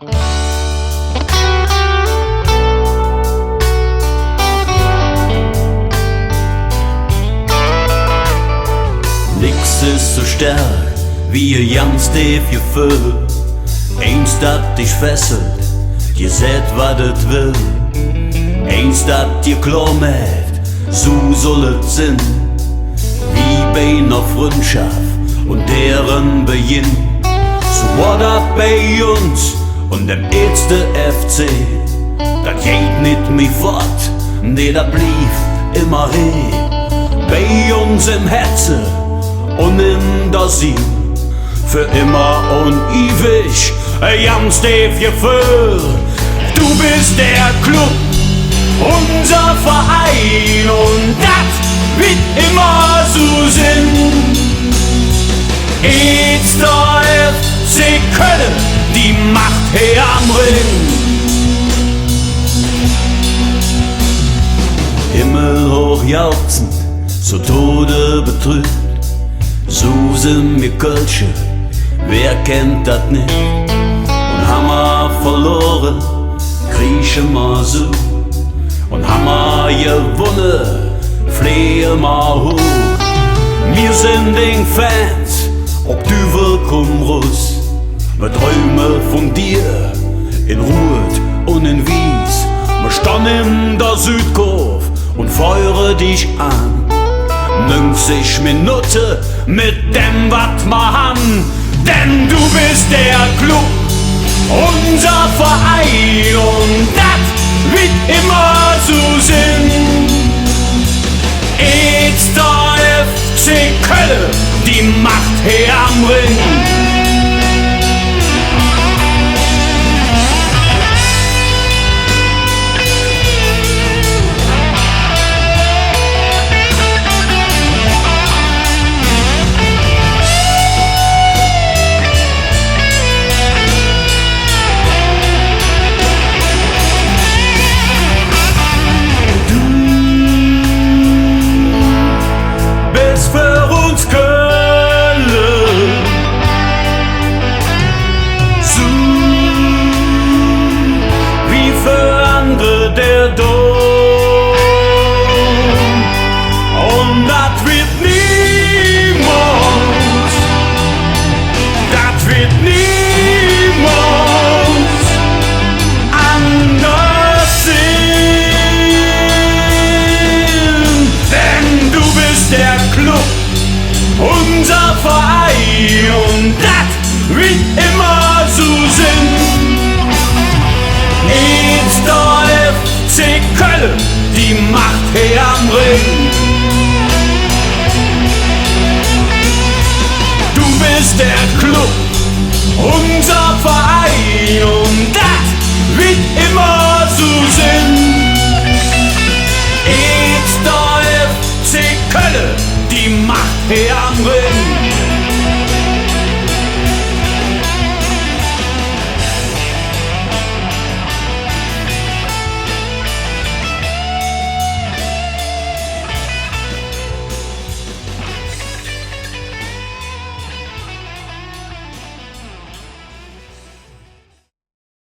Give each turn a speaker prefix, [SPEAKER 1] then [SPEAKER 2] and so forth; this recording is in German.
[SPEAKER 1] Nix ist so stark wie ihr Jans de Gefühl. Eins dat dich fesselt, dir seht wat et will. Eins dat dir klar macht, so soll es sein. Wie bei einer Freundschaft und deren Beginn. So war das bei uns und dem ersten FC. Das geht nicht mehr fort, nee, das blieb immer hier. Bei uns im Herzen und in der Sinn. Für immer und ewig, Jans de Gefühl. Du bist der Club, unser Verein und das wird immer so sein. Jetzt der FC Köln, die Macht her am Ring. Himmelhoch jauchzend, so Tode betrübt, so sind wir Kölsche, wer kennt das nicht? Und haben wir verloren, kriechen wir so. Und haben wir gewonnen, fliehen wir hoch. Wir sind den Fans, ob du willkommen Russ. Wir träumen von dir, in Ruht und in Wies. Wir stehen in der Südkurve und feuern dich an. 90 Minuten mit dem, was wir haben. Denn du bist der Club, unser Verein und das wird immer so sein. Jetzt der FC Köln, die Macht her am Ring. Der Dom. Und das wird niemals anders sein. Denn du bist der Club, unser Verein und das wird immer so sein. Jetzt der FC Köln, die Macht her am Ring. Du bist der Club, unser Verein.